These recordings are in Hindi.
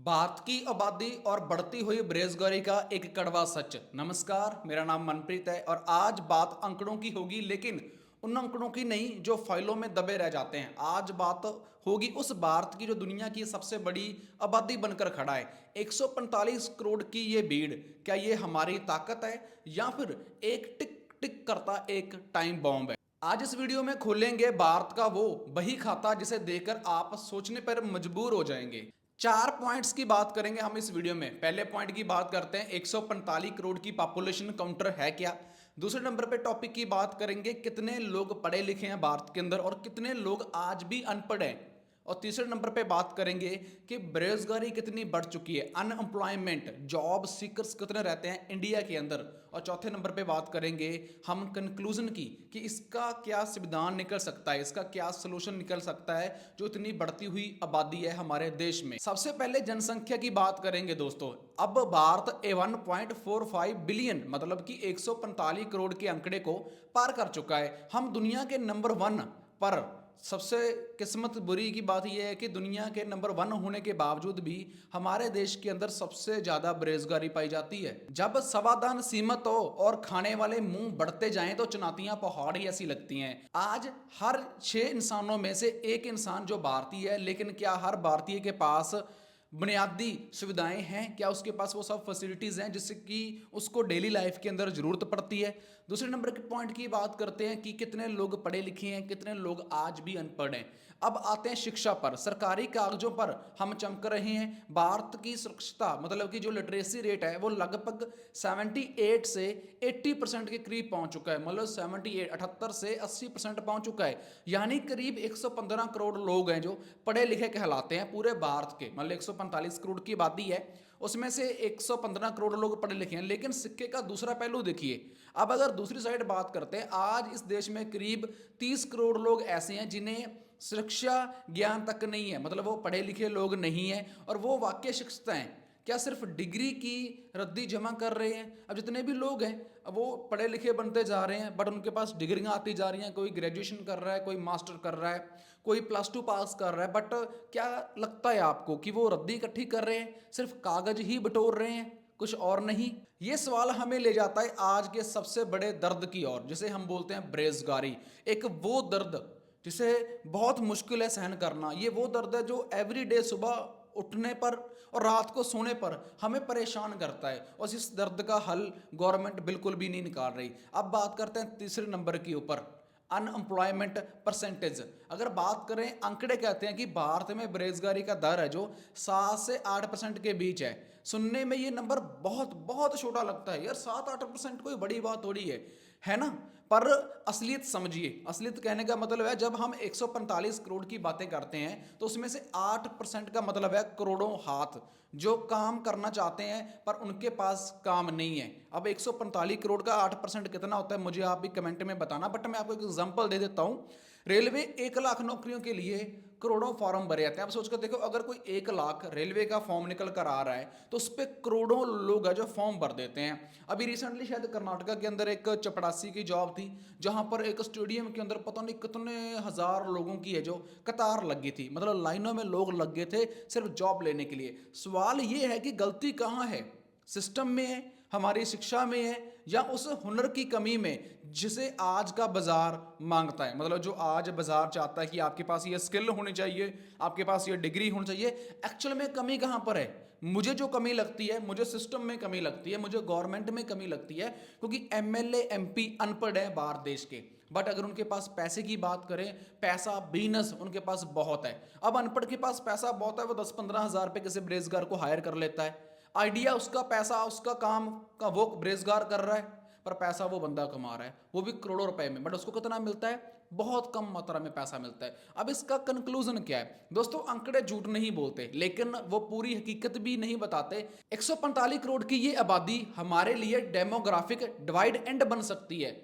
भारत की आबादी और बढ़ती हुई बेरोजगारी का एक कड़वा सच। नमस्कार, मेरा नाम मनप्रीत है और आज बात आंकड़ों की होगी, लेकिन उन आंकड़ों की नहीं जो फाइलों में दबे रह जाते हैं। आज बात होगी उस भारत की जो दुनिया की सबसे बड़ी आबादी बनकर खड़ा है। 145 करोड़ की ये भीड़, क्या ये हमारी ताकत है या फिर एक टिक टिक करता एक टाइम बॉम्ब है? आज इस वीडियो में खोलेंगे भारत का वो बही खाता जिसे देखकर आप सोचने पर मजबूर हो जाएंगे। चार पॉइंट्स की बात करेंगे हम इस वीडियो में। पहले पॉइंट की बात करते हैं, 145 करोड़ की पॉपुलेशन काउंटर है क्या। दूसरे नंबर पे टॉपिक की बात करेंगे, कितने लोग पढ़े लिखे हैं भारत के अंदर और कितने लोग आज भी अनपढ़ हैं। और तीसरे नंबर पे बात करेंगे कि बेरोजगारी कितनी बढ़ चुकी है, अनएम्प्लॉयमेंट, जॉब सीकर्स कितने रहते हैं इंडिया के अंदर। और चौथे नंबर पे बात करेंगे हम कंक्लूजन की कि इसका क्या समाधान निकल सकता है, इसका क्या सोल्यूशन निकल सकता है जो इतनी बढ़ती हुई आबादी है हमारे देश में। सबसे पहले जनसंख्या की बात करेंगे दोस्तों। अब भारत 1.45 बिलियन मतलब कि 145 करोड़ के आंकड़े को पार कर चुका है। हम दुनिया के नंबर 1 पर। सबसे किस्मत बुरी की बात यह है कि दुनिया के नंबर 1 होने के बावजूद भी हमारे देश के अंदर सबसे ज्यादा बेरोजगारी पाई जाती है। जब समाधान सीमित हो और खाने वाले मुंह बढ़ते जाएं तो चुनौतियां पहाड़ ही ऐसी लगती हैं। आज हर 6 इंसानों में से एक इंसान जो भारतीय है, लेकिन क्या हर भारतीय के पास बुनियादी सुविधाएं हैं? क्या उसके पास वो सब फैसिलिटीज़ हैं जिससे कि उसको डेली लाइफ के अंदर ज़रूरत पड़ती है? दूसरे नंबर के पॉइंट की बात करते हैं कि कितने लोग पढ़े लिखे हैं, कितने लोग आज भी अनपढ़ हैं। अब आते हैं शिक्षा पर। सरकारी कागजों पर हम चमक रहे हैं। भारत की सुरक्षता मतलब कि जो लिटरेसी रेट है वो लगभग 78 से 80% के करीब पहुंच चुका है। मतलब 78 से 80% पहुंच चुका है। यानी करीब 115 करोड़ लोग हैं जो पढ़े लिखे कहलाते हैं पूरे भारत के। मतलब 145 करोड़ की आबादी है, उसमें से 115 करोड़ लोग पढ़े लिखे हैं। लेकिन सिक्के का दूसरा पहलू देखिए। अब अगर दूसरी साइड बात करते हैं, आज इस देश में करीब 30 करोड़ लोग ऐसे हैं जिन्हें शिक्षा ज्ञान तक नहीं है। मतलब वो पढ़े लिखे लोग नहीं हैं और वो वाकई शिक्षित हैं। क्या सिर्फ डिग्री की रद्दी जमा कर रहे हैं? अब जितने भी लोग हैं अब वो पढ़े लिखे बनते जा रहे हैं, बट उनके पास डिग्रियां आती जा रही हैं। कोई ग्रेजुएशन कर रहा है, कोई मास्टर कर रहा है, कोई +2 पास कर रहा है। बट क्या लगता है आपको कि वो रद्दी इकट्ठी कर रहे हैं, सिर्फ कागज ही बटोर रहे हैं, कुछ और नहीं? ये सवाल हमें ले जाता है आज के सबसे बड़े दर्द की ओर, जिसे हम बोलते हैं बेरोजगारी। एक वो दर्द जिसे बहुत मुश्किल है सहन करना। ये वो दर्द है जो एवरीडे सुबह उठने पर और रात को सोने पर हमें परेशान करता है, और इस दर्द का हल गवर्नमेंट बिल्कुल भी नहीं निकाल रही। अब बात करते हैं तीसरे नंबर के ऊपर, अनएम्प्लॉयमेंट परसेंटेज। अगर बात करें, आंकड़े कहते हैं कि भारत में बेरोजगारी का दर है जो 7 से 8% के बीच है। सुनने में ये नंबर बहुत बहुत छोटा लगता है, यार 7-8% कोई बड़ी बात थोड़ी है ना? पर असलियत समझिए। असलियत कहने का मतलब है, जब हम 145 करोड़ की बातें करते हैं तो उसमें से 8% का मतलब है करोड़ों हाथ जो काम करना चाहते हैं पर उनके पास काम नहीं है। अब 145 करोड़ का 8% कितना होता है मुझे आप भी कमेंट में बताना। बट मैं आपको एक एग्जांपल दे देता हूं। रेलवे 1 लाख नौकरियों के लिए करोड़ों फॉर्म भरे जाते हैं। अब सोचकर देखो, अगर कोई 1 लाख रेलवे का फॉर्म निकल कर आ रहा है तो उस पर करोड़ों लोग हैं जो फॉर्म भर देते हैं। अभी रिसेंटली शायद कर्नाटका के अंदर एक चपड़ासी की जॉब थी, जहां पर एक स्टेडियम के अंदर पता नहीं कितने हजार लोगों की है जो कतार लगी थी। मतलब लाइनों में लोग लग गए थे सिर्फ जॉब लेने के लिए। सवाल ये है कि गलती कहां है? सिस्टम में है, हमारी शिक्षा में है, या उस हुनर की कमी में जिसे आज का बाजार मांगता है? मतलब जो आज बाजार चाहता है कि आपके पास ये स्किल होनी चाहिए, आपके पास ये डिग्री होनी चाहिए। एक्चुअल में कमी कहां पर है? मुझे जो कमी लगती है, मुझे सिस्टम में कमी लगती है, मुझे गवर्नमेंट में कमी लगती है, क्योंकि एमएलए एमपी अनपढ़ है भारत देश के। बट अगर उनके पास पैसे की बात करें, पैसा बिजनेस उनके पास बहुत है। अब अनपढ़ के पास पैसा बहुत है, वो 10-15 हजार पे किसी बेरोजगार को हायर कर लेता है। आइडिया उसका, पैसा उसका, काम का वो बेरोजगार कर रहा है, पर पैसा वो बंदा कमा रहा है, वो भी करोड़ों रुपए में। बट उसको कितना मिलता है? बहुत कम मात्रा में पैसा मिलता है। अब इसका कंक्लूजन क्या है दोस्तों? आंकड़े झूठ नहीं बोलते, लेकिन वो पूरी हकीकत भी नहीं बताते। 145 करोड़ की ये आबादी हमारे लिए डेमोग्राफिक डिवाइड एंड बन सकती है।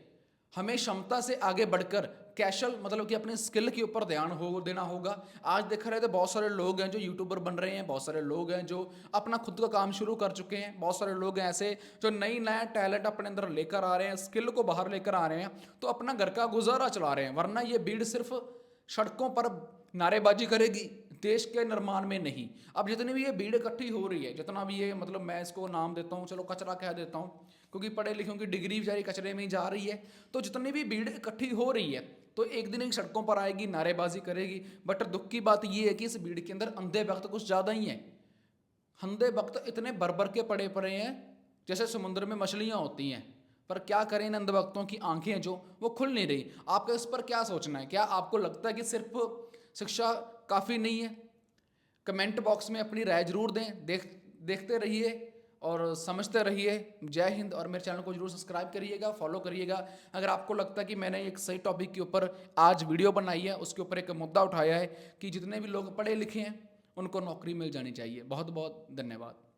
हमें क्षमता से आगे बढ़कर कैशल मतलब कि अपने स्किल के ऊपर ध्यान देना होगा। आज देख रहे थे बहुत सारे लोग हैं जो यूट्यूबर बन रहे हैं, बहुत सारे लोग हैं जो अपना खुद का काम शुरू कर चुके हैं, बहुत सारे लोग हैं ऐसे जो नई नया टैलेंट अपने अंदर लेकर आ रहे हैं, स्किल को बाहर लेकर आ रहे हैं, तो अपना घर का गुजारा चला रहे हैं। वरना ये भीड़ सिर्फ सड़कों पर नारेबाजी करेगी, देश के निर्माण में नहीं। अब जितनी भी ये भीड़ इकट्ठी हो रही है, जितना भी ये मतलब मैं इसको नाम देता हूँ, चलो कचरा कह देता हूँ, क्योंकि पढ़े लिखों की डिग्री बेचारी कचरे में ही जा रही है। तो जितनी भी भीड़ इकट्ठी हो रही है तो एक दिन एक सड़कों पर आएगी, नारेबाजी करेगी। बट दुख की बात ये है कि इस भीड़ के अंदर अंधे भक्त कुछ ज़्यादा ही हैं। अंधे भक्त इतने भर के पड़े पड़े हैं जैसे समुद्र में मछलियाँ होती हैं। पर क्या करें, इन अंध भक्तों की आंखें जो वो खुल नहीं रही। आपका इस पर क्या सोचना है? क्या आपको लगता है कि सिर्फ शिक्षा काफ़ी नहीं है? कमेंट बॉक्स में अपनी राय जरूर दें। देखते रहिए और समझते रहिए। जय हिंद। और मेरे चैनल को जरूर सब्सक्राइब करिएगा, फॉलो करिएगा। अगर आपको लगता है कि मैंने एक सही टॉपिक के ऊपर आज वीडियो बनाई है, उसके ऊपर एक मुद्दा उठाया है कि जितने भी लोग पढ़े लिखे हैं उनको नौकरी मिल जानी चाहिए। बहुत बहुत धन्यवाद।